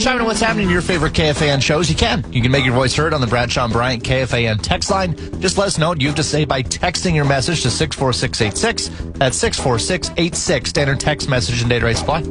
chime in what's happening in your favorite KFAN shows. You can make your voice heard on the Bradshaw and Bryant KFAN text line. Just let us know what you have to say by texting your message to 64686. That's 64686. Standard text message and data rate supply.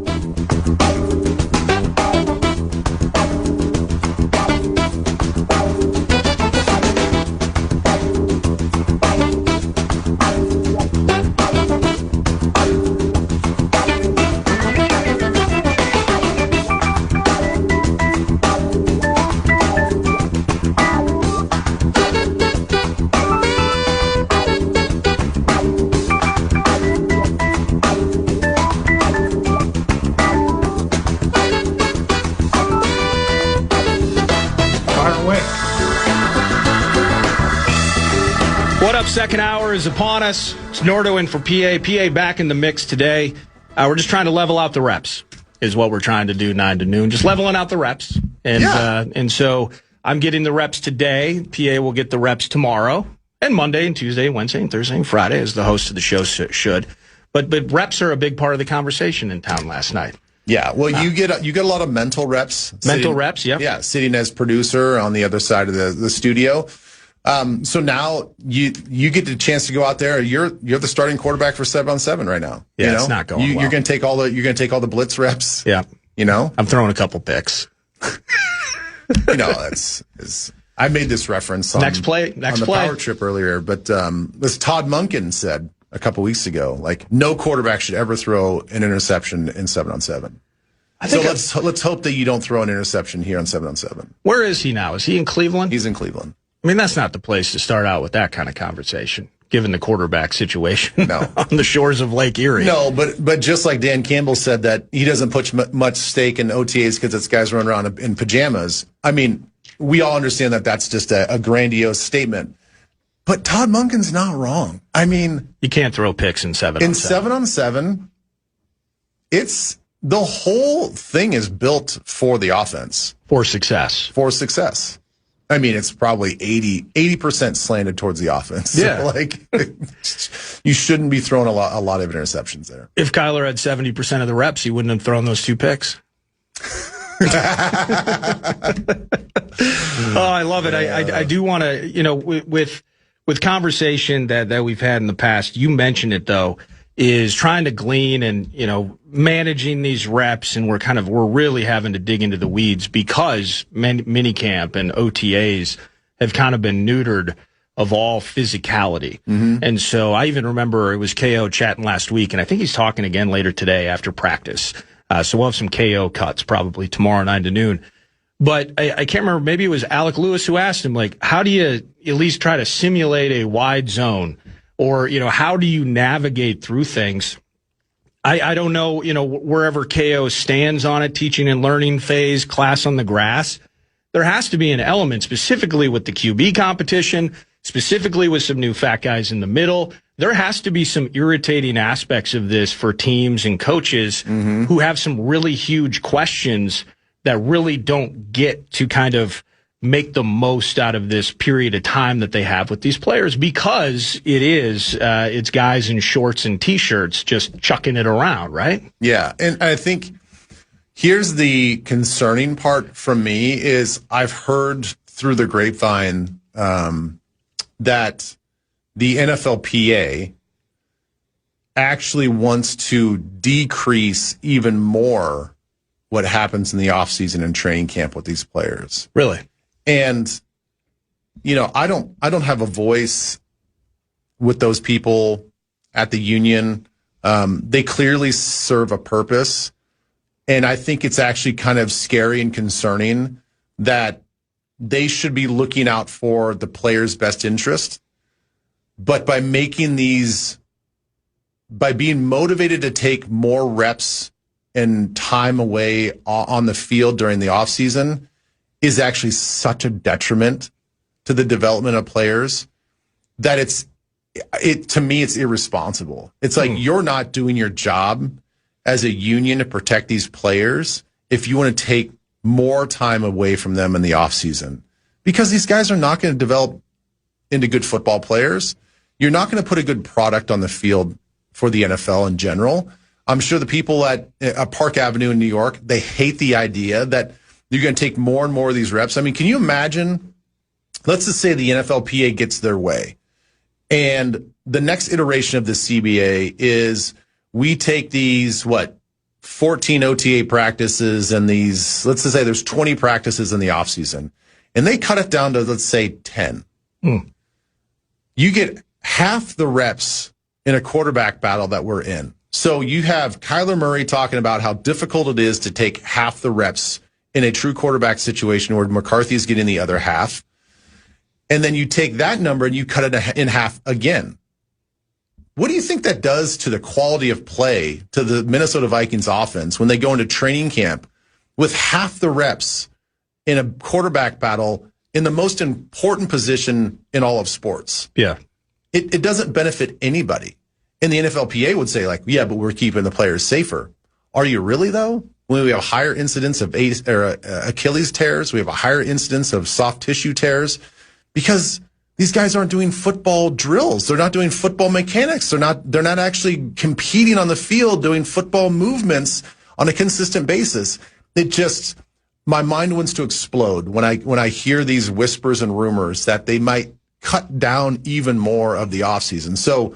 What up? Second hour is upon us. It's Nordo in for PA. PA back in the mix today. We're just trying to level out the reps is what we're trying to do 9 to noon. Just leveling out the reps. And so I'm getting the reps today. PA will get the reps tomorrow and Monday and Tuesday, Wednesday and Thursday and Friday as the host of the show should. But reps are a big part of the conversation in town last night. Yeah, well, you get a lot of mental reps. Reps, yeah. Yeah, sitting as producer on the other side of the studio. So now you get the chance to go out there. You're the starting quarterback for 7-on-7 right now. Yeah, you know? It's not going well. You're going to take all the blitz reps. Yeah, you know, I'm throwing a couple picks. You know, I made this reference on the power trip earlier, but as Todd Monken said a couple weeks ago, like no quarterback should ever throw an interception in 7-on-7. So let's hope that you don't throw an interception here on 7-on-7. Where is he now? Is he in Cleveland? He's in Cleveland. I mean, that's not the place to start out with that kind of conversation, given the quarterback situation on the shores of Lake Erie. No, but just like Dan Campbell said that he doesn't put much stake in OTAs because it's guys running around in pajamas. I mean, we all understand that that's just a grandiose statement. But Todd Monken's not wrong. I mean, you can't throw picks in 7-on-7. In 7-on-7, the whole thing is built for the offense. For success. I mean, it's probably 80% slanted towards the offense. Yeah. So, you shouldn't be throwing a lot of interceptions there. If Kyler had 70% of the reps, he wouldn't have thrown those 2 picks. Oh, I love it. Yeah. I do want to, with conversation that we've had in the past, you mentioned it though, is trying to glean and, managing these reps. And we're really having to dig into the weeds because minicamp and OTAs have kind of been neutered of all physicality. Mm-hmm. And so I even remember it was KO chatting last week, and I think he's talking again later today after practice. So we'll have some KO cuts probably tomorrow 9 to noon. But I can't remember, maybe it was Alec Lewis who asked him, like, how do you at least try to simulate a wide zone? Or, how do you navigate through things? I don't know, wherever KO stands on it, teaching and learning phase, class on the grass, there has to be an element specifically with the QB competition, specifically with some new fat guys in the middle. There has to be some irritating aspects of this for teams and coaches who have some really huge questions that really don't get to kind of make the most out of this period of time that they have with these players because it's guys in shorts and T-shirts just chucking it around, right? Yeah, and I think here's the concerning part from me is I've heard through the grapevine that the NFLPA actually wants to decrease even more what happens in the offseason and training camp with these players. Really? And, I don't have a voice with those people at the union. They clearly serve a purpose. And I think it's actually kind of scary and concerning that they should be looking out for the players' best interest. But by being motivated to take more reps and time away on the field during the offseason is actually such a detriment to the development of players that to me, it's irresponsible. It's like you're not doing your job as a union to protect these players if you want to take more time away from them in the offseason. Because these guys are not going to develop into good football players. You're not going to put a good product on the field for the NFL in general. I'm sure the people at Park Avenue in New York, they hate the idea that You're going to take more and more of these reps. I mean, can you imagine, let's just say the NFLPA gets their way, and the next iteration of the CBA is we take these, 14 OTA practices and these, let's just say there's 20 practices in the offseason, and they cut it down to, let's say, 10. You get half the reps in a quarterback battle that we're in. So you have Kyler Murray talking about how difficult it is to take half the reps in a true quarterback situation where McCarthy is getting the other half. And then you take that number and you cut it in half again. What do you think that does to the quality of play to the Minnesota Vikings offense when they go into training camp with half the reps in a quarterback battle in the most important position in all of sports? Yeah. It doesn't benefit anybody. And the NFLPA would say, like, yeah, but we're keeping the players safer. Are you really, though? When we have a higher incidence of Achilles tears, we have a higher incidence of soft tissue tears, because these guys aren't doing football drills. They're not doing football mechanics. They're not actually competing on the field, doing football movements on a consistent basis. My mind wants to explode when I hear these whispers and rumors that they might cut down even more of the offseason. So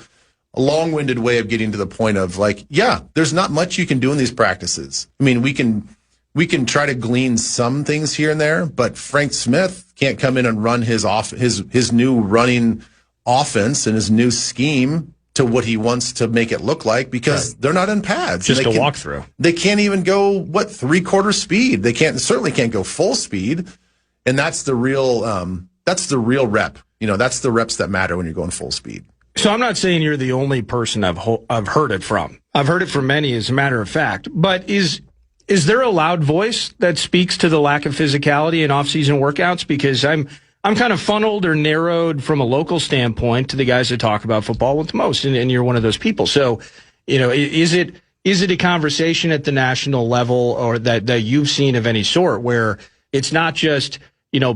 a long-winded way of getting to the point of, like, yeah, there's not much you can do in these practices. I mean, we can try to glean some things here and there, but Frank Smith can't come in and run his new running offense and his new scheme to what he wants to make it look like, because they're not in pads. Just a walkthrough. They can't even go, 3/4 speed. They certainly can't go full speed. And that's the real rep. That's the reps that matter when you're going full speed. So I'm not saying you're the only person I've heard it from. I've heard it from many, as a matter of fact. But is there a loud voice that speaks to the lack of physicality in off-season workouts? Because I'm kind of funneled or narrowed from a local standpoint to the guys that talk about football with the most, and you're one of those people. So, is it a conversation at the national level, or that you've seen of any sort, where it's not just,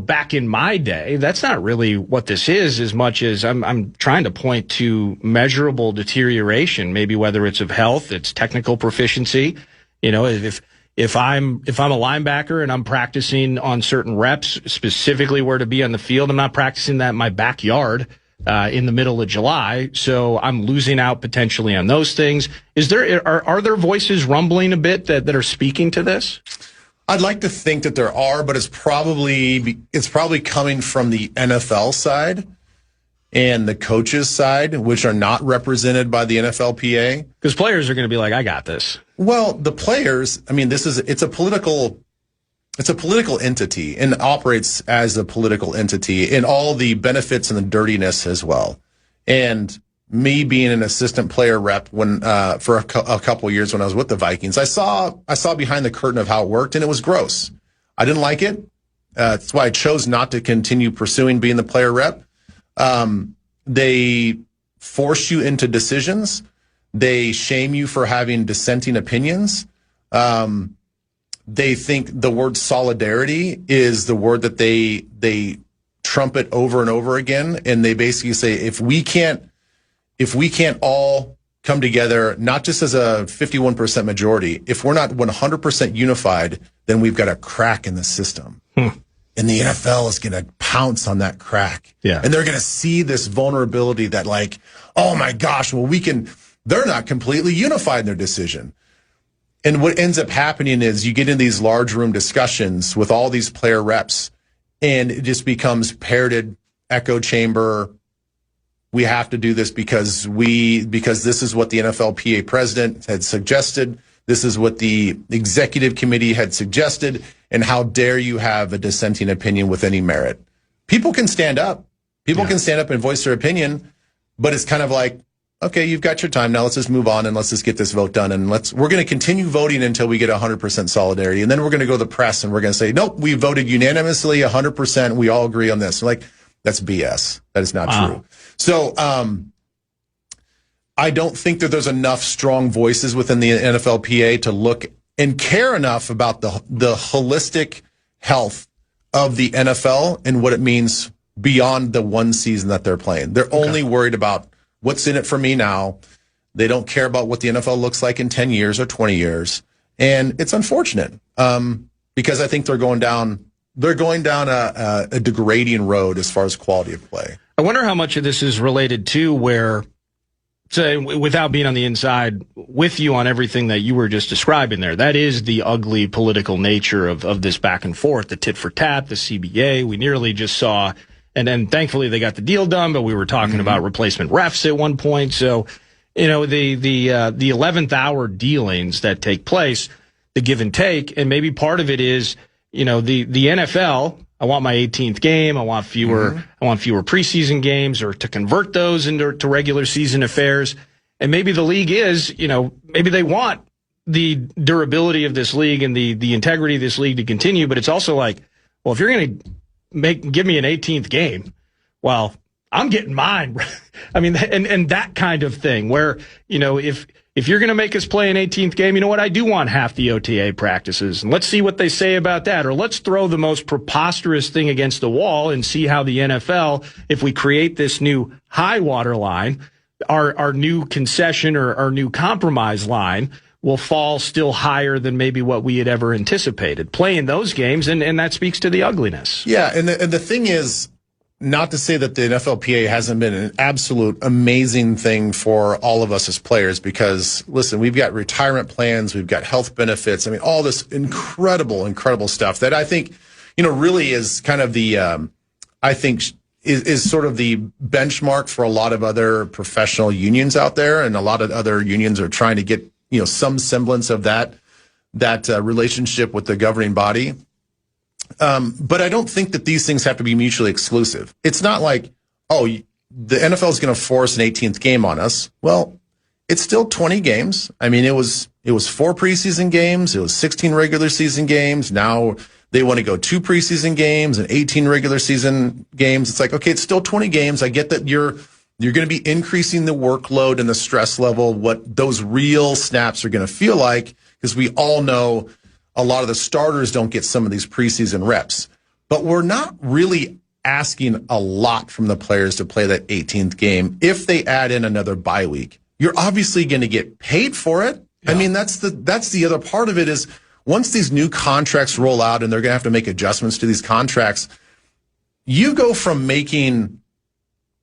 back in my day? That's not really what this is, as much as I'm trying to point to measurable deterioration, maybe whether it's of health, it's technical proficiency. If I'm a linebacker and I'm practicing on certain reps, specifically where to be on the field, I'm not practicing that in my backyard in the middle of July. So I'm losing out potentially on those things. Are there voices rumbling a bit that are speaking to this? I'd like to think that there are, but it's probably coming from the NFL side and the coaches side, which are not represented by the NFLPA. Because players are going to be like, I got this. Well, the players, I mean, it's a political entity and operates as a political entity, in all the benefits and the dirtiness as well. And me being an assistant player rep for a couple of years when I was with the Vikings, I saw behind the curtain of how it worked, and it was gross. I didn't like it. That's why I chose not to continue pursuing being the player rep. They force you into decisions. They shame you for having dissenting opinions. They think the word solidarity is the word that they trumpet over and over again, and they basically say, if we can't all come together, not just as a 51% majority, if we're not 100% unified, then we've got a crack in the system. And the NFL is going to pounce on that crack. Yeah. And they're going to see this vulnerability that, like, oh my gosh, well, they're not completely unified in their decision. And what ends up happening is you get in these large room discussions with all these player reps, and it just becomes parroted echo chamber. We have to do this because this is what the NFLPA president had suggested. This is what the executive committee had suggested. And how dare you have a dissenting opinion with any merit? People can stand up. People can stand up and voice their opinion, but it's kind of like, okay, you've got your time. Now let's just move on and let's just get this vote done. And we're going to continue voting until we get 100% solidarity. And then we're going to go to the press and we're going to say, nope, we voted unanimously 100%. We all agree on this. Like, that's BS. That is not true. So, I don't think that there's enough strong voices within the NFLPA to look and care enough about the holistic health of the NFL and what it means beyond the one season that they're playing. They're only worried about what's in it for me now. They don't care about what the NFL looks like in 10 years or 20 years. And it's unfortunate because because I think they're going down a degrading road as far as quality of play. I wonder how much of this is related to where, say, without being on the inside with you on everything that you were just describing there, that is the ugly political nature of this back and forth, the tit for tat, the CBA. We nearly just saw, and then thankfully they got the deal done, but we were talking about replacement refs at one point. So, the 11th hour dealings that take place, the give and take, and maybe part of it is, the NFL, I want my 18th game. I want fewer preseason games, or to convert those into regular season affairs. And maybe the league is, maybe they want the durability of this league and the integrity of this league to continue. But it's also like, well, if you're going to give me an 18th game, well, I'm getting mine. I mean, and that kind of thing where, if you're going to make us play an 18th game, you know what? I do want half the OTA practices. And let's see what they say about that. Or let's throw the most preposterous thing against the wall and see how the NFL, if we create this new high water line, our new concession or our new compromise line will fall still higher than maybe what we had ever anticipated. Playing those games, and that speaks to the ugliness. Yeah, and the thing is, not to say that the NFLPA hasn't been an absolute amazing thing for all of us as players, because, listen, we've got retirement plans, we've got health benefits. I mean, all this incredible stuff that I think, really is kind of the, I think is sort of the benchmark for a lot of other professional unions out there. And a lot of other unions are trying to get, some semblance of that relationship with the governing body. But I don't think that these things have to be mutually exclusive. It's not like, the NFL is going to force an 18th game on us. Well, it's still 20 games. I mean, it was 4 preseason games. It was 16 regular season games. Now they want to go 2 preseason games and 18 regular season games. It's like, okay, it's still 20 games. I get that you're going to be increasing the workload and the stress level, what those real snaps are going to feel like, because we all know a lot of the starters don't get some of these preseason reps. But we're not really asking a lot from the players to play that 18th game. If they add in another bye week, you're obviously going to get paid for it. Yeah. I mean, that's the other part of it is, once these new contracts roll out and they're going to have to make adjustments to these contracts, you go from making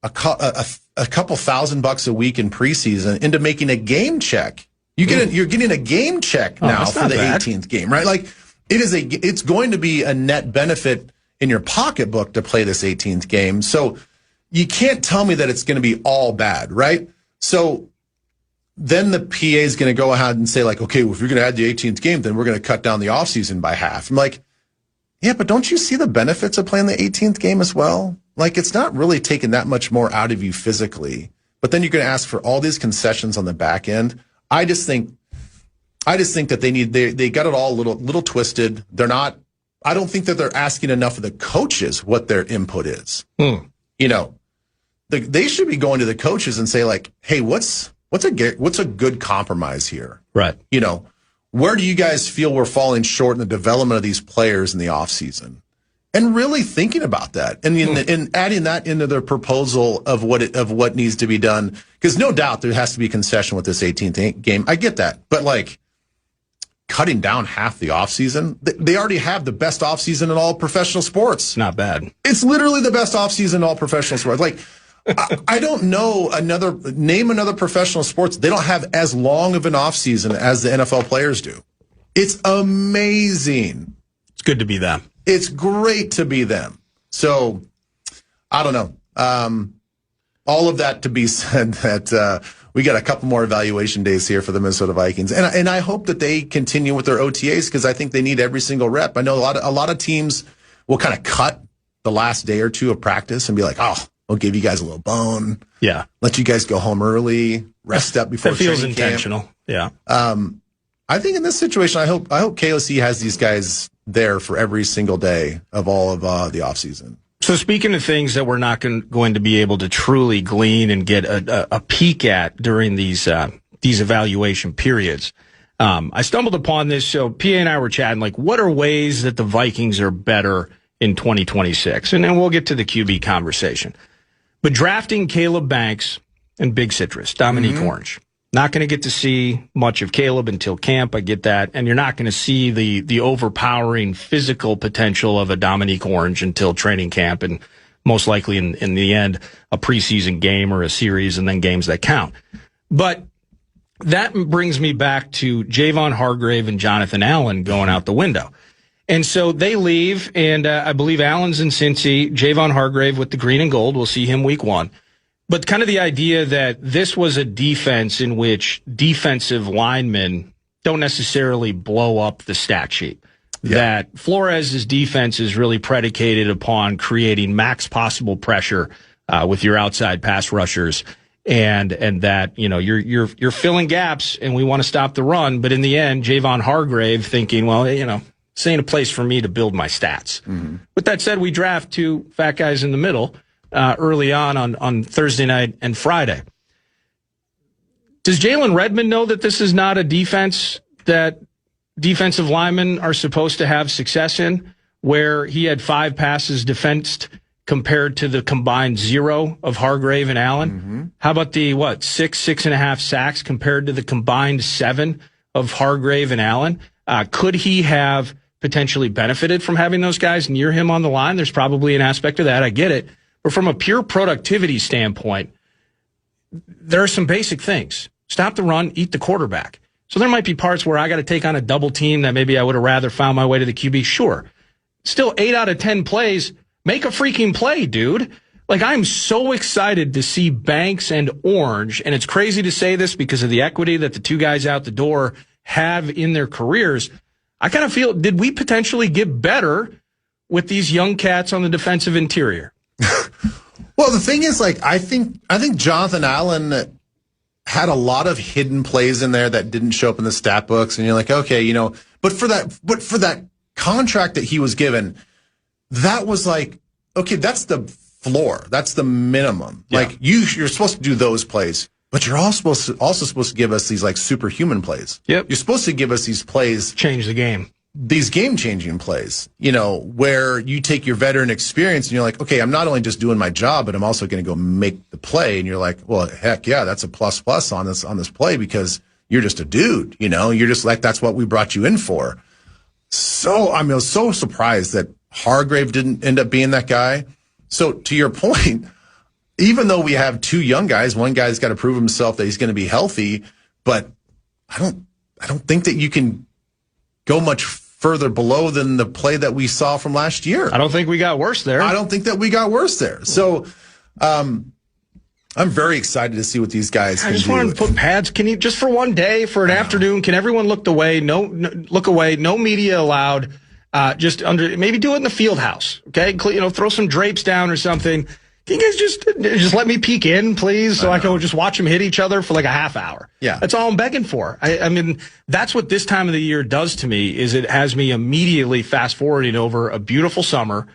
a couple $1,000 a week in preseason into making a game check. You're getting a game check now for the 18th game, right? Like, it's going to be a net benefit in your pocketbook to play this 18th game. So you can't tell me that it's going to be all bad, right? So then the PA is going to go ahead and say, like, okay, well, if you're going to add the 18th game, then we're going to cut down the offseason by half. I'm like, yeah, but don't you see the benefits of playing the 18th game as well? Like, it's not really taking that much more out of you physically, but then you're going to ask for all these concessions on the back end. I just think that they got it all a little twisted. I don't think that they're asking enough of the coaches what their input is. They should be going to the coaches and say, like, hey, what's a good compromise here? Right. Where do you guys feel we're falling short in the development of these players in the offseason? And really thinking about that and adding that into their proposal of what needs to be done. Because no doubt there has to be a concession with this 18th game. I get that. But, like, cutting down half the offseason, they already have the best offseason in all professional sports. Not bad. It's literally the best offseason in all professional sports. Like, I don't know name another professional sports. They don't have as long of an offseason as the NFL players do. It's amazing. It's good to be them. It's great to be them. So, I don't know. All of that to be said that we got a couple more evaluation days here for the Minnesota Vikings. And I hope that they continue with their OTAs, because I think they need every single rep. I know a lot of teams will kind of cut the last day or two of practice and be like, oh, we'll give you guys a little bone. Yeah. Let you guys go home early, rest up before training camp. That feels intentional. Yeah. I think in this situation, I hope KOC has these guys there for every single day of all of the offseason. So speaking of things that we're not going to be able to truly glean and get a peek at during these evaluation periods, I stumbled upon this. So PA and I were chatting, like, what are ways that the Vikings are better in 2026? And then we'll get to the QB conversation. But drafting Caleb Banks and Big Citrus, Dominique Orange, Not going to get to see much of Caleb until camp. I get that. And you're not going to see the overpowering physical potential of a Dominique Orange until training camp and most likely in the end, a preseason game or a series and then games that count. But that brings me back to Javon Hargrave and Jonathan Allen going out the window. And so they leave, and I believe Allen's in Cincy, Javon Hargrave with the green and gold. We'll see him week 1. But kind of the idea that this was a defense in which defensive linemen don't necessarily blow up the stat sheet. Yeah. That Flores' defense is really predicated upon creating max possible pressure with your outside pass rushers, and that you're filling gaps, and we want to stop the run. But in the end, Javon Hargrave thinking, well, this ain't a place for me to build my stats. Mm-hmm. With that said, we draft 2 fat guys in the middle. Early on Thursday night and Friday. Does Jalen Redmond know that this is not a defense that defensive linemen are supposed to have success in, where he had 5 passes defensed compared to the combined 0 of Hargrave and Allen? Mm-hmm. How about the, 6.5 sacks compared to the combined 7 of Hargrave and Allen? Could he have potentially benefited from having those guys near him on the line? There's probably an aspect of that. I get it. But from a pure productivity standpoint, there are some basic things. Stop the run, eat the quarterback. So there might be parts where I got to take on a double team that maybe I would have rather found my way to the QB. Sure. Still 8 out of 10 plays. Make a freaking play, dude. Like, I'm so excited to see Banks and Orange, and it's crazy to say this because of the equity that the 2 guys out the door have in their careers. I kind of feel, did we potentially get better with these young cats on the defensive interior? Well, the thing is, I think Jonathan Allen had a lot of hidden plays in there that didn't show up in the stat books, and you're like, okay, but for that contract that he was given, that was like, okay, that's the floor, that's the minimum. Yeah. Like you're supposed to do those plays, but you're also supposed to give us these like superhuman plays. Yep, you're supposed to give us these plays, change the game. These game-changing plays, where you take your veteran experience and you're like, okay, I'm not only just doing my job, but I'm also going to go make the play. And you're like, well, heck yeah, that's a plus on this play because you're just a dude, you're just like, that's what we brought you in for. So I was so surprised that Hargrave didn't end up being that guy. So to your point, even though we have 2 young guys, one guy's got to prove himself that he's going to be healthy, but I don't think that you can go much further below than the play that we saw from last year. I don't think we got worse there. I don't think that we got worse there. So I'm very excited to see what these guys can do. I just wanted to put pads. Can you, just for one day, for an afternoon, can everyone look away? Look away. No media allowed. Just maybe do it in the field house. Okay. Throw some drapes down or something. Can you guys just let me peek in, please, so I can just watch them hit each other for like a half hour? Yeah. That's all I'm begging for. I mean, that's what this time of the year does to me, is it has me immediately fast-forwarding over a beautiful summer,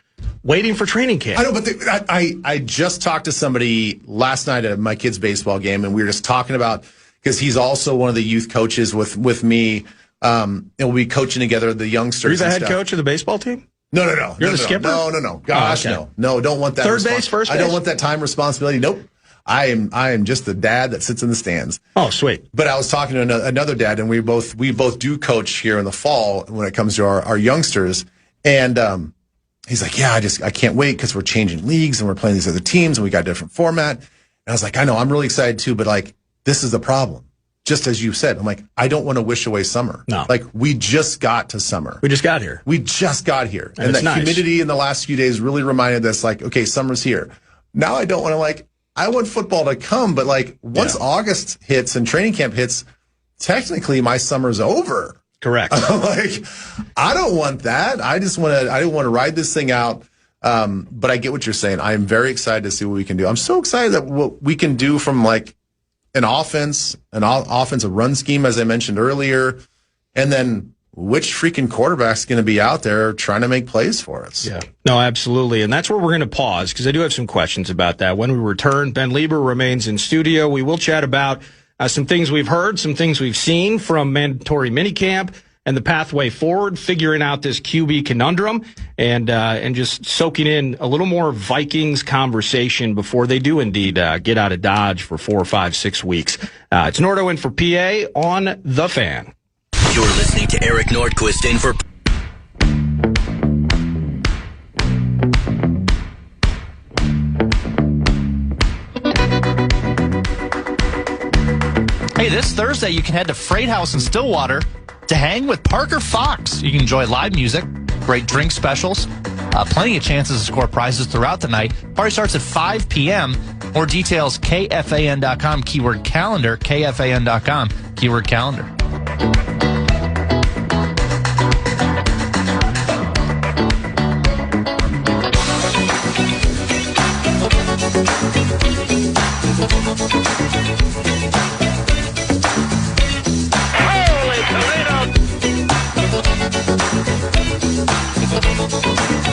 waiting for training camp. I know, but I just talked to somebody last night at my kid's baseball game, and we were just talking about, because he's also one of the youth coaches with me, and we'll be coaching together the youngsters. Are you the head coach of the baseball team? No. You're the skipper? No. Gosh, okay. No, don't want that. Third base, first base? I don't want that time responsibility. Nope. I am just the dad that sits in the stands. Oh, sweet. But I was talking to another dad, and we both do coach here in the fall when it comes to our youngsters. And he's like, yeah, I can't wait because we're changing leagues and we're playing these other teams and we got a different format. And I was like, I know, I'm really excited too, but like, this is the problem. Just as you said, I'm like, I don't want to wish away summer. No. Like, we just got to summer. We just got here. And that humidity in the last few days really reminded us, like, okay, summer's here. Now I don't want to, I want football to come, but once August hits and training camp hits, technically my summer's over. Correct. I don't want that. I don't want to ride this thing out. But I get what you're saying. I am very excited to see what we can do. I'm so excited that what we can do from an offensive run scheme, as I mentioned earlier, and then which freaking quarterback's going to be out there trying to make plays for us. Yeah, no, absolutely. And that's where we're going to pause, because I do have some questions about that. When we return, Ben Leber remains in studio. We will chat about some things we've heard, some things we've seen from mandatory minicamp, and the pathway forward, figuring out this QB conundrum, and just soaking in a little more Vikings conversation before they do indeed get out of Dodge for 4, 5, 6 weeks. It's Nordo in for PA on The Fan. You're listening to Eric Nordquist in for... Hey, this Thursday you can head to Freight House in Stillwater to hang with Parker Fox. You can enjoy live music, great drink specials, plenty of chances to score prizes throughout the night. Party starts at 5 p.m. More details, KFAN.com, keyword calendar, KFAN.com, keyword calendar.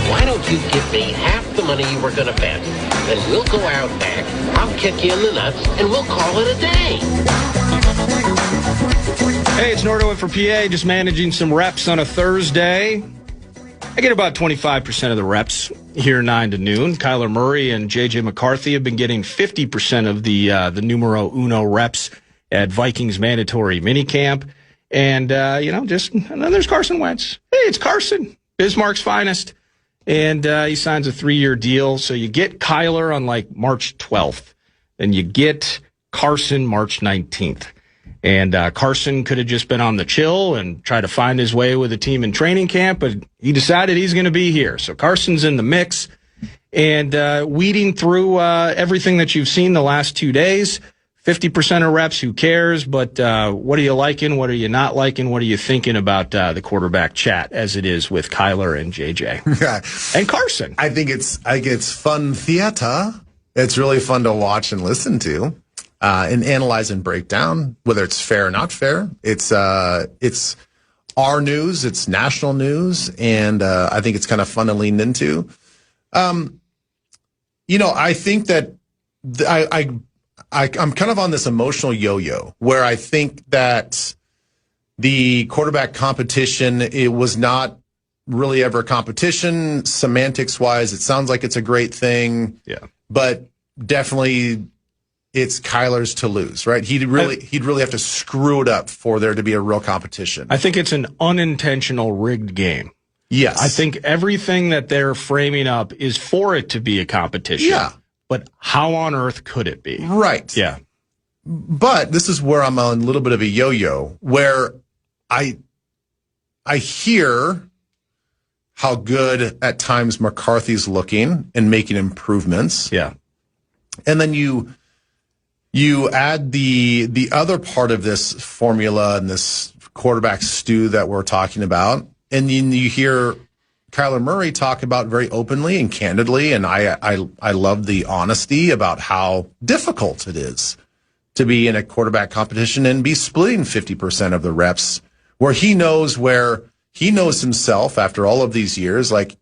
Why don't you give me half the money you were going to bet? Then we'll go out back, I'll kick you in the nuts, and we'll call it a day. Hey, it's Nordo in for PA, just managing some reps on a Thursday. I get about 25% of the reps here 9 to noon. Kyler Murray and J.J. McCarthy have been getting 50% of the numero uno reps at Vikings mandatory minicamp. And, and then there's Carson Wentz. Hey, it's Carson, Bismarck's finest. And he signs a 3-year deal. So you get Kyler on like March 12th. And you get Carson March 19th. And Carson could have just been on the chill and tried to find his way with the team in training camp, but he decided he's going to be here. So Carson's in the mix and weeding through everything that you've seen the last 2 days. 50% of reps, who cares? But what are you liking? What are you not liking? What are you thinking about the quarterback chat as it is with Kyler and JJ and Carson? I think it's fun theater. It's really fun to watch and listen to. And analyze and break down whether it's fair or not fair. It's our news, it's national news, and I think it's kind of fun to lean into. I think that I'm kind of on this emotional yo-yo where I think that the quarterback competition, it was not really ever a competition. Semantics wise, it sounds like it's a great thing. Yeah, but definitely it's Kyler's to lose, right? He'd really have to screw it up for there to be a real competition. I think it's an unintentional rigged game. Yes. I think everything that they're framing up is for it to be a competition. Yeah. But how on earth could it be? Right. Yeah. But this is where I'm on a little bit of a yo-yo, where I hear how good at times McCarthy's looking and making improvements. Yeah. And then you add the other part of this formula and this quarterback stew that we're talking about, and you hear Kyler Murray talk about very openly and candidly, and I love the honesty about how difficult it is to be in a quarterback competition and be splitting 50% of the reps where he knows himself after all of these years, like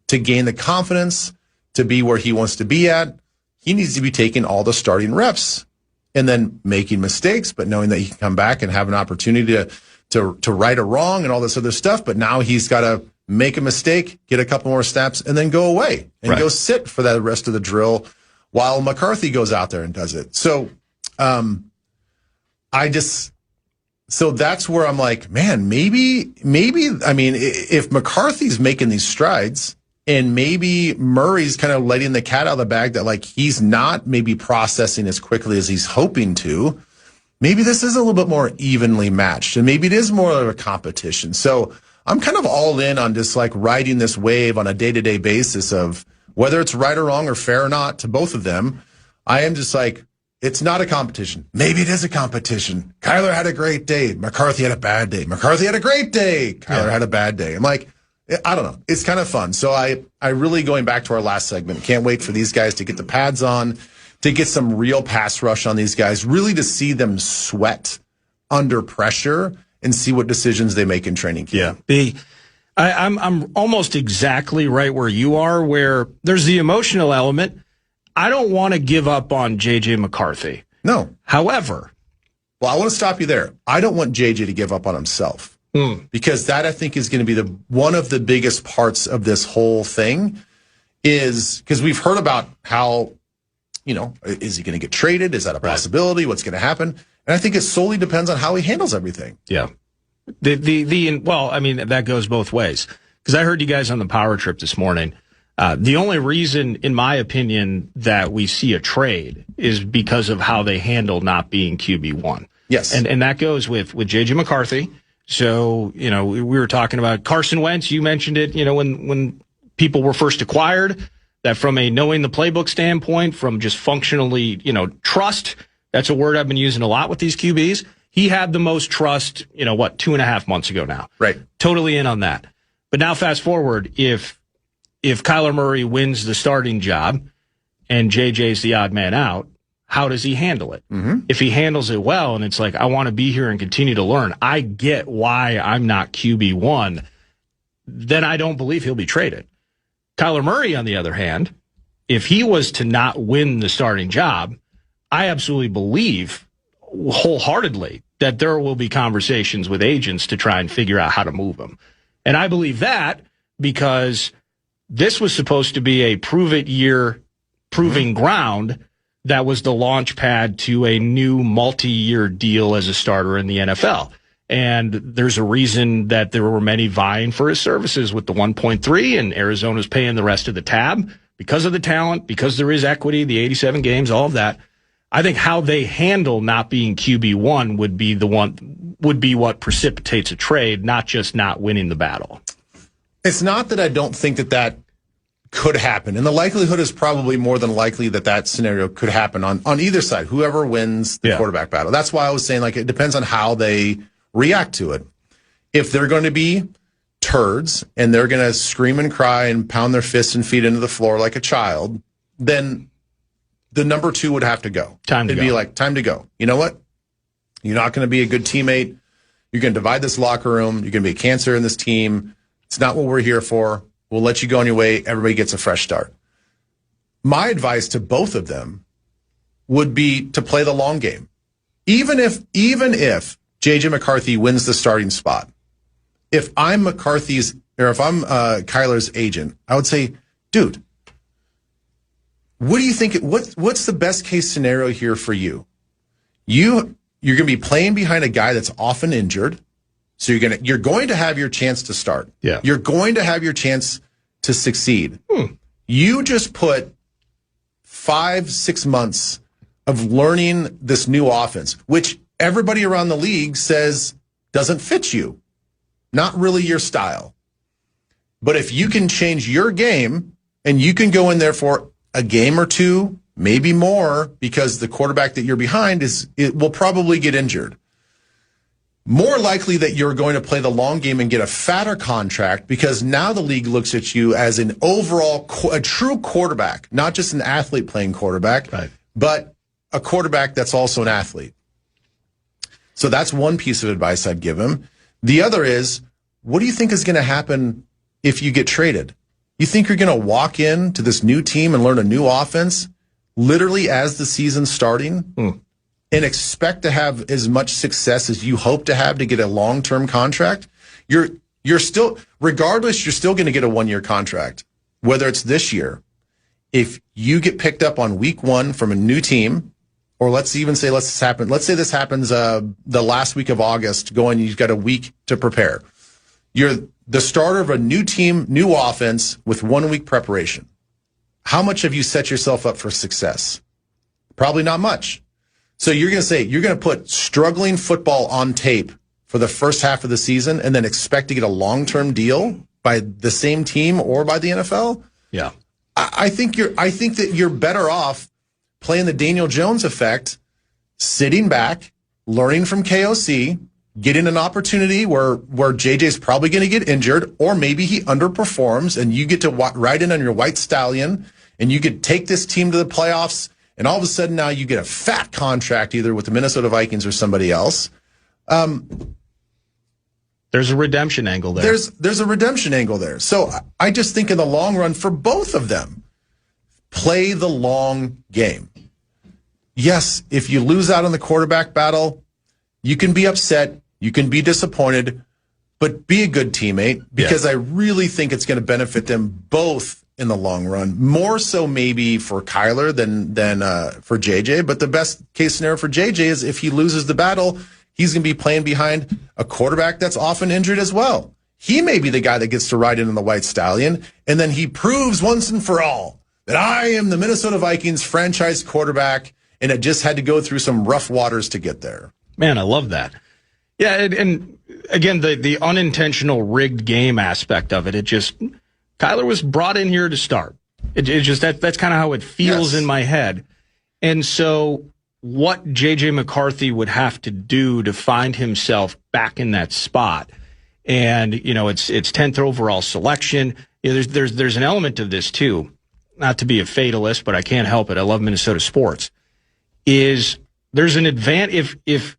to gain the confidence to be where he wants to be at, he needs to be taking all the starting reps and then making mistakes, but knowing that he can come back and have an opportunity to right a wrong and all this other stuff. But now he's got to make a mistake, get a couple more snaps, and then go away and go sit for the rest of the drill while McCarthy goes out there and does it. So, so that's where I'm like, man, maybe, I mean, if McCarthy's making these strides, and maybe Murray's kind of letting the cat out of the bag that like he's not maybe processing as quickly as he's hoping to. Maybe this is a little bit more evenly matched, and maybe it is more of a competition. So I'm kind of all in on just like riding this wave on a day-to-day basis of whether it's right or wrong or fair or not to both of them. I am just like, it's not a competition. Maybe it is a competition. Kyler had a great day. McCarthy had a bad day. McCarthy had a great day. Kyler had a bad day. I'm like, I don't know. It's kind of fun. So I really, going back to our last segment, can't wait for these guys to get the pads on, to get some real pass rush on these guys, really to see them sweat under pressure and see what decisions they make in training camp. Yeah. I'm almost exactly right where you are, where there's the emotional element. I don't want to give up on J.J. McCarthy. No. However, well, I want to stop you there. I don't want J.J. to give up on himself. because that I think is going to be one of the biggest parts of this whole thing, is because we've heard about how, is he going to get traded? Is that a possibility? What's going to happen? And I think it solely depends on how he handles everything. Yeah. That goes both ways, because I heard you guys on the power trip this morning. The only reason, in my opinion, that we see a trade is because of how they handle not being QB1. Yes. And that goes with J.J. McCarthy. So, we were talking about Carson Wentz. You mentioned it, when people were first acquired, that from a knowing the playbook standpoint, from just functionally, trust, that's a word I've been using a lot with these QBs. He had the most trust, 2.5 months ago now. Right. Totally in on that. But now fast forward, if Kyler Murray wins the starting job and JJ's the odd man out, how does he handle it? Mm-hmm. If he handles it well and it's like, I want to be here and continue to learn, I get why I'm not QB1, then I don't believe he'll be traded. Kyler Murray, on the other hand, if he was to not win the starting job, I absolutely believe wholeheartedly that there will be conversations with agents to try and figure out how to move him. And I believe that because this was supposed to be a proving ground that was the launch pad to a new multi-year deal as a starter in the NFL. And there's a reason that there were many vying for his services with the 1.3, and Arizona's paying the rest of the tab because of the talent, because there is equity, the 87 games, all of that. I think how they handle not being QB1 would be what precipitates a trade, not just not winning the battle. It's not that I don't think that could happen, and the likelihood is probably more than likely that scenario could happen on either side, whoever wins the quarterback battle. That's why I was saying, it depends on how they react to it. If they're going to be turds and they're going to scream and cry and pound their fists and feet into the floor like a child, then the number 2 would have to go. It'd be like, time to go. You know what? You're not going to be a good teammate. You're going to divide this locker room. You're going to be a cancer in this team. It's not what we're here for. We'll let you go on your way. Everybody gets a fresh start. My advice to both of them would be to play the long game. Even if J.J. McCarthy wins the starting spot, if I'm Kyler's agent, I would say, dude, what do you think? What's the best case scenario here for you? You're going to be playing behind a guy that's often injured, so you're going to have your chance to start. Yeah, you're going to have your chance to succeed. You just put 5-6 months of learning this new offense, which everybody around the league says doesn't fit you, not really your style. But if you can change your game and you can go in there for a game or two, maybe more, because the quarterback that you're behind will probably get injured. More likely that you're going to play the long game and get a fatter contract, because now the league looks at you as an overall, a true quarterback, not just an athlete playing quarterback, right, but a quarterback that's also an athlete. So that's one piece of advice I'd give him. The other is, what do you think is going to happen if you get traded? You think you're going to walk in to this new team and learn a new offense literally as the season's starting and expect to have as much success as you hope to have to get a long-term contract? You're still, regardless, you're still going to get a 1-year contract, whether it's this year. If you get picked up on week 1 from a new team, or let's say this happens the last week of August, you've got a week to prepare. You're the starter of a new team, new offense with 1 week preparation. How much have you set yourself up for success? Probably not much. So you're going to put struggling football on tape for the first half of the season and then expect to get a long-term deal by the same team or by the NFL? Yeah. I think that you're better off playing the Daniel Jones effect, sitting back, learning from KOC, getting an opportunity where JJ's probably going to get injured, or maybe he underperforms and you get to ride in on your white stallion and you could take this team to the playoffs, and all of a sudden now you get a fat contract either with the Minnesota Vikings or somebody else. There's a redemption angle there. There's a redemption angle there. So I just think in the long run for both of them, play the long game. Yes, if you lose out on the quarterback battle, you can be upset, you can be disappointed, but be a good teammate, because I really think it's going to benefit them both in the long run. More so maybe for Kyler than for JJ. But the best case scenario for JJ is if he loses the battle, he's going to be playing behind a quarterback that's often injured as well. He may be the guy that gets to ride in on the White Stallion, and then he proves once and for all that I am the Minnesota Vikings franchise quarterback, and it just had to go through some rough waters to get there. Man, I love that. Yeah, and again, the unintentional rigged game aspect of it, Kyler was brought in here to start. That's kind of how it feels in my head. And so what J.J. McCarthy would have to do to find himself back in that spot, and, it's 10th overall selection. There's an element of this too, not to be a fatalist, but I can't help it. I love Minnesota sports. There's an advantage if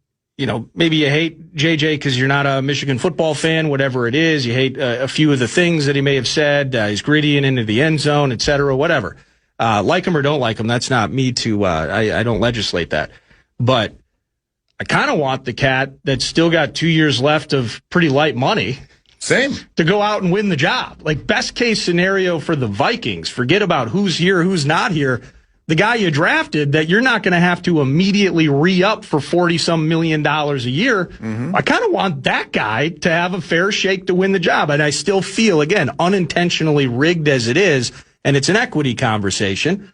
maybe you hate JJ because you're not a Michigan football fan, whatever it is. You hate a few of the things that he may have said. He's gritty and into the end zone, et cetera, whatever. Like him or don't like him, that's not me to, I don't legislate that. But I kind of want the cat that's still got 2 years left of pretty light money. Same. To go out and win the job. Like, best case scenario for the Vikings, forget about who's here, who's not here. The guy you drafted that you're not going to have to immediately re-up for $40-some million a year. Mm-hmm. I kind of want that guy to have a fair shake to win the job. And I still feel, again, unintentionally rigged as it is, and it's an equity conversation.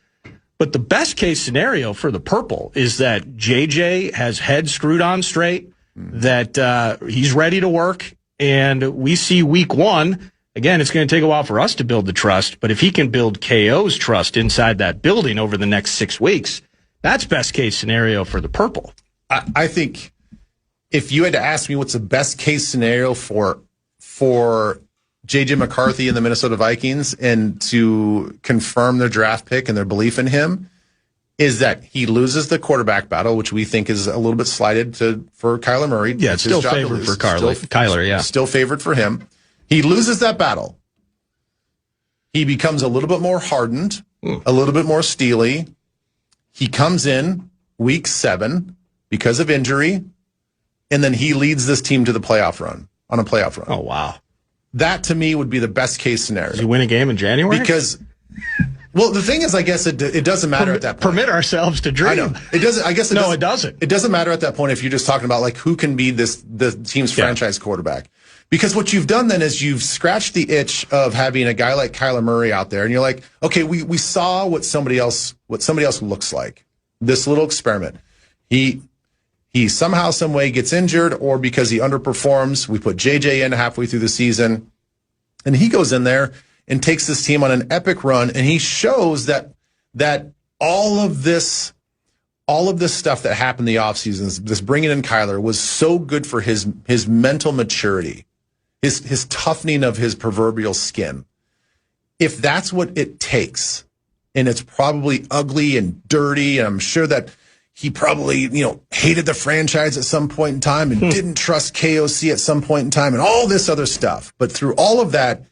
But the best case scenario for the Purple is that JJ has head screwed on straight, that he's ready to work, and we see week one. Again, it's going to take a while for us to build the trust, but if he can build KO's trust inside that building over the next 6 weeks, that's best case scenario for the Purple. I think if you had to ask me what's the best case scenario for J.J. McCarthy and the Minnesota Vikings, and to confirm their draft pick and their belief in him, is that he loses the quarterback battle, which we think is a little bit slighted for Kyler Murray. Yeah, it's still favored for Kyler, yeah. Still favored for him. He loses that battle. He becomes a little bit more hardened, a little bit more steely. He comes in week 7 because of injury, and then he leads this team to the playoff run, on a playoff run. Oh, wow. That, to me, would be the best case scenario. Does he win a game in January? Because, well, the thing is, I guess it doesn't matter at that point. Permit ourselves to dream. I know. It doesn't. I guess it doesn't. It doesn't matter at that point if you're just talking about, like, who can be the team's franchise quarterback. Because what you've done then is you've scratched the itch of having a guy like Kyler Murray out there, and you're like, okay, we saw what somebody else looks like. This little experiment. He somehow, some way gets injured, or because he underperforms, we put JJ in halfway through the season, and he goes in there and takes this team on an epic run, and he shows that all of this stuff that happened in the offseason, this bringing in Kyler, was so good for his mental maturity, his toughening of his proverbial skin. If that's what it takes, and it's probably ugly and dirty, and I'm sure that he probably, hated the franchise at some point in time and didn't trust KOC at some point in time and all this other stuff. But through all of that,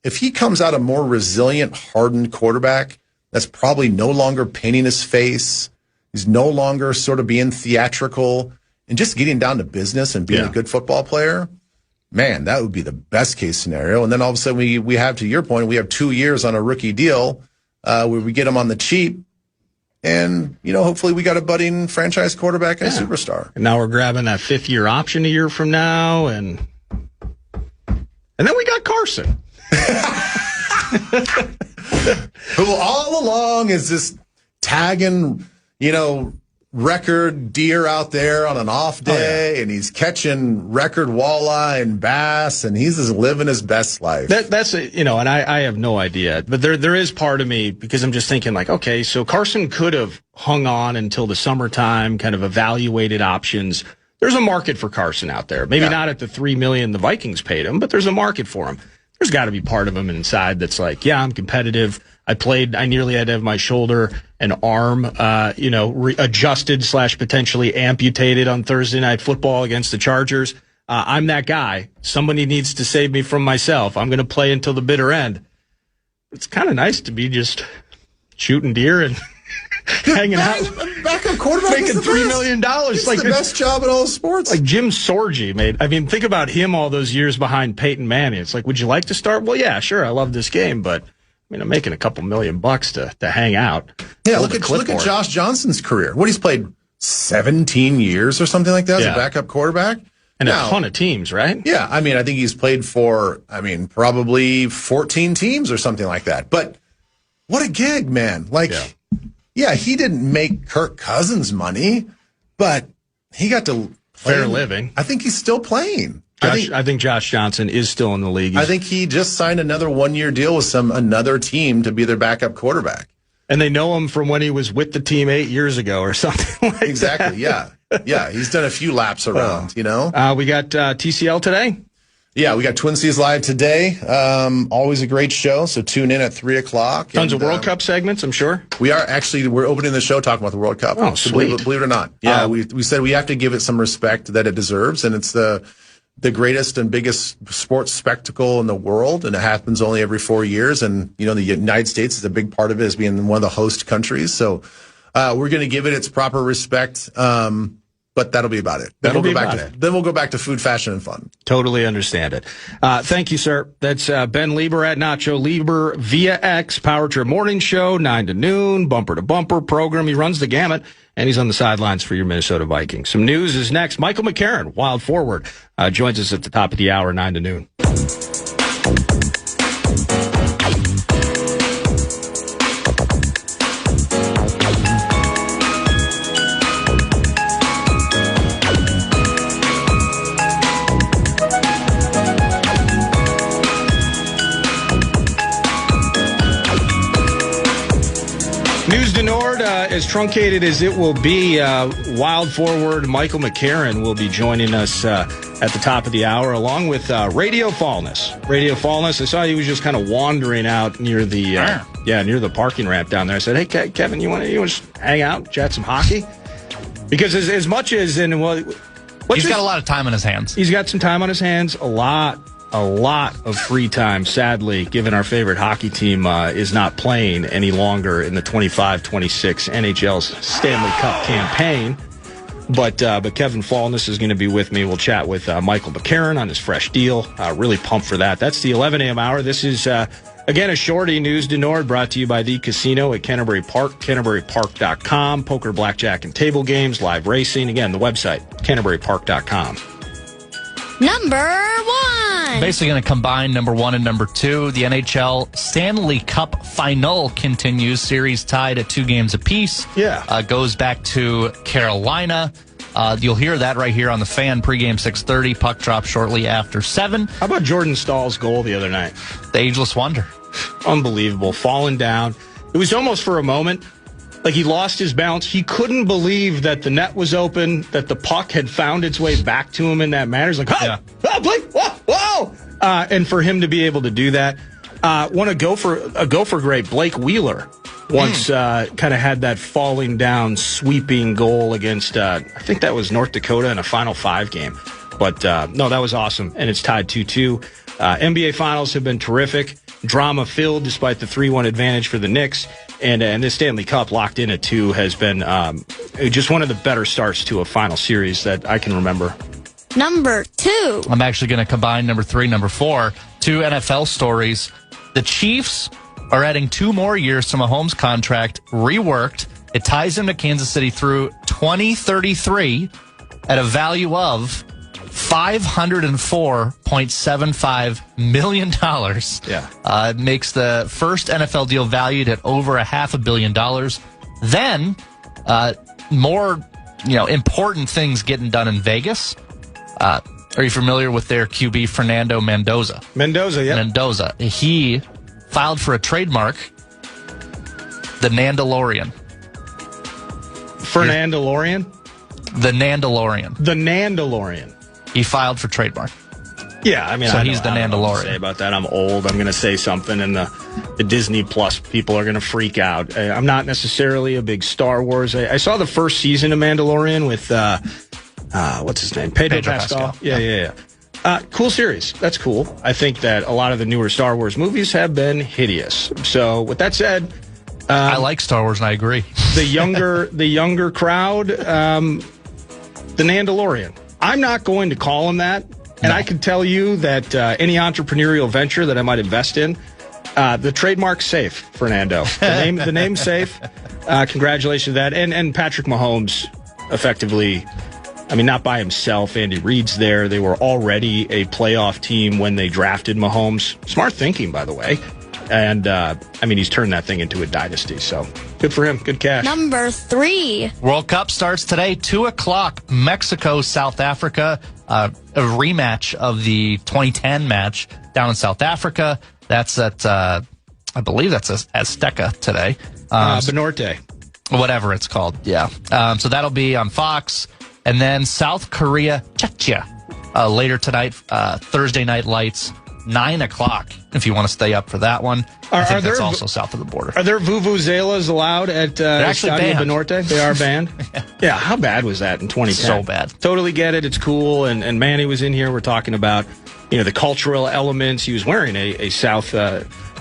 if he comes out a more resilient, hardened quarterback that's probably no longer painting his face, he's no longer sort of being theatrical and just getting down to business and being a good football player, man, that would be the best case scenario. And then all of a sudden we have, to your point, we have 2 years on a rookie deal where we get him on the cheap. And, hopefully we got a budding franchise quarterback and a superstar. And now we're grabbing that 5th-year option a year from now. And then we got Carson. Who all along is just tagging, record deer out there on an off day, and he's catching record walleye and bass, and he's just living his best life. That's and I have no idea, but there is part of me, because I'm just thinking, like, okay, so Carson could have hung on until the summertime, kind of evaluated options. There's a market for Carson out there. Maybe not at the $3 million the Vikings paid him, but there's a market for him. There's got to be part of him inside that's like, I'm competitive. I nearly had to have my shoulder and arm, adjusted / potentially amputated on Thursday Night Football against the Chargers. I'm that guy. Somebody needs to save me from myself. I'm going to play until the bitter end. It's kind of nice to be just shooting deer and hanging out, backup quarterback, making $3 million. It's like the best job in all sports. Like Jim Sorgi made. I mean, think about him all those years behind Peyton Manning. It's like, would you like to start? Well, yeah, sure. I love this game, but I mean, I'm making a couple $1 million to hang out. Yeah, look at Josh Johnson's career. He's played 17 years or something like that as a backup quarterback. And a ton of teams, right? Yeah, I mean, I think he's played for, probably 14 teams or something like that. But what a gig, man. Like, yeah, he didn't make Kirk Cousins money, but he got to play. Fair living. I think he's still playing. I think Josh Johnson is still in the league. I think he just signed another 1-year deal with another team to be their backup quarterback. And they know him from when he was with the team 8 years ago or something like exactly, that. Yeah, he's done a few laps around, We got TCL today? Yeah, we got Twin Cities Live today. Always a great show, so tune in at 3 o'clock. Tons of World Cup segments, I'm sure. We're opening the show talking about the World Cup. Oh, sweet. Believe it or not. Yeah, we said we have to give it some respect that it deserves, and it's the greatest and biggest sports spectacle in the world, and it happens only every 4 years. And, the United States is a big part of it as being one of the host countries. So we're going to give it its proper respect, but that'll be about it. Then we'll go back to food, fashion, and fun. Totally understand it. Thank you, sir. That's Ben Leber at Nacho Leber via X, Power Trip Morning Show, 9 to noon, bumper to bumper program. He runs the gamut, and he's on the sidelines for your Minnesota Vikings. Some news is next. Michael McCarron, Wild Forward, joins us at the top of the hour, 9 to noon. News to Nord, as truncated as it will be, Wild Forward Michael McCarron will be joining us at the top of the hour, along with Radio Fallness. Radio Fallness, I saw he was just kind of wandering out near the near the parking ramp down there. I said, hey, Kevin, you want to just hang out, chat some hockey? Because as much as he's got a lot of time on his hands. He's got some time on his hands, a lot of free time, sadly, given our favorite hockey team is not playing any longer in the 25-26 NHL's Stanley Cup campaign. But Kevin Fallness is going to be with me. We'll chat with Michael McCarron on his fresh deal. Really pumped for that. That's the 11 a.m. hour. This is, again, a shorty News to Nord brought to you by the casino at Canterbury Park, CanterburyPark.com. Poker, blackjack, and table games, live racing. Again, the website, CanterburyPark.com. Number 1. Basically going to combine number 1 and number 2. The NHL Stanley Cup final continues. Series tied at 2 games apiece. Yeah. Goes back to Carolina. You'll hear that right here on the Fan. Pregame 6:30. Puck drop shortly after 7. How about Jordan Stahl's goal the other night? The ageless wonder. Unbelievable. Falling down. It was almost for a moment like he lost his balance. He couldn't believe that the net was open, that the puck had found its way back to him in that manner. He's like, Blake, whoa. And for him to be able to do that, want to go for a gopher great, Blake Wheeler, once kind of had that falling down, sweeping goal against, I think that was North Dakota in a Final 5 game. But no, that was awesome, and it's tied 2-2. NBA Finals have been terrific, drama-filled despite the 3-1 advantage for the Knicks. And this Stanley Cup locked in at 2 has been just one of the better starts to a final series that I can remember. Number 2. I'm actually going to combine number 3, number 4. 2 NFL stories. The Chiefs are adding 2 more years to Mahomes' contract, reworked. It ties him to Kansas City through 2033 at a value of $504.75 million. Yeah. It makes the first NFL deal valued at over $500 million. Then, more, important things getting done in Vegas. Are you familiar with their QB, Fernando Mendoza? Mendoza. He filed for a trademark, the Nandalorian. Fernandalorian? The Nandalorian. The Nandalorian. He filed for trademark. Yeah, I mean, so he's the Nandalorian. I don't know what to say about that. I'm old. I'm going to say something, and the Disney Plus people are going to freak out. I'm not necessarily a big Star Wars. I saw the first season of Mandalorian with what's his name, Pedro Pascal. Yeah. Cool series. That's cool. I think that a lot of the newer Star Wars movies have been hideous. So with that said, I like Star Wars, and I agree. The younger crowd, the Nandalorian. I'm not going to call him that, and I can tell you that any entrepreneurial venture that I might invest in, the trademark's safe for Nando. The name's safe. Congratulations to that. And Patrick Mahomes, effectively, I mean, not by himself. Andy Reid's there. They were already a playoff team when they drafted Mahomes. Smart thinking, by the way. And, I mean, he's turned that thing into a dynasty. So good for him. Good cash. Number 3. World Cup starts today, 2 o'clock. Mexico, South Africa. A rematch of the 2010 match down in South Africa. That's at, I believe that's Azteca today. Banorte. Whatever it's called, yeah. So that'll be on Fox. And then South Korea, Czechia, later tonight, Thursday night lights, 9 o'clock, if you want to stay up for that one. I think that's also south of the border. Are there vuvuzelas allowed at Estadio Banorte? They are banned? Yeah, how bad was that in 2010? So bad. Totally get it. It's cool. And Manny was in here. We're talking about, the cultural elements. He was wearing a South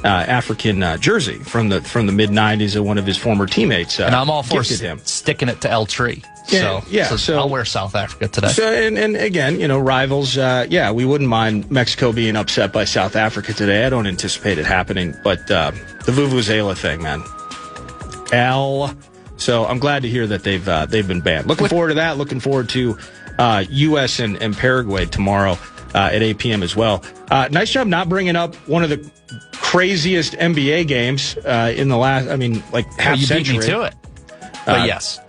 African jersey from the mid-'90s of one of his former teammates. And I'm all for him. Sticking it to El Tree. So I'll wear South Africa today. So, and again, rivals, we wouldn't mind Mexico being upset by South Africa today. I don't anticipate it happening, but the Vuvuzela thing, man. So I'm glad to hear that they've been banned. Looking forward to that. Looking forward to U.S. and Paraguay tomorrow at 8 p.m. as well. Nice job not bringing up one of the craziest NBA games in the last, half century. You beat me to it. But yes.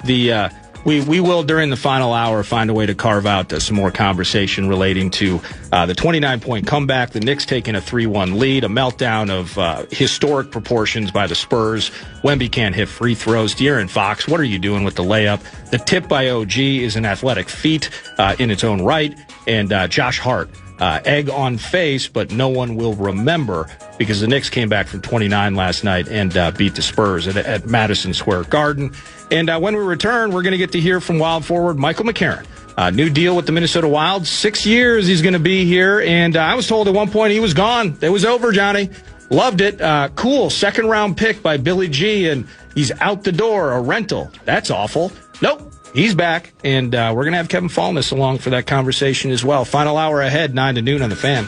We will, during the final hour, find a way to carve out some more conversation relating to the 29-point comeback, the Knicks taking a 3-1 lead, a meltdown of historic proportions by the Spurs. Wemby can't hit free throws. De'Aaron Fox, what are you doing with the layup? The tip by OG is an athletic feat in its own right. And Josh Hart, egg on face, but no one will remember because the Knicks came back from 29 last night and beat the Spurs at Madison Square Garden. And when we return, we're going to get to hear from Wild forward Michael McCarron. New deal with the Minnesota Wild. 6 years he's going to be here. And I was told at one point he was gone. It was over, Johnny. Loved it. Cool. Second-round pick by Billy G. And he's out the door, a rental. That's awful. Nope. He's back. And we're going to have Kevin Fallness along for that conversation as well. Final hour ahead, 9 to noon on the Fan.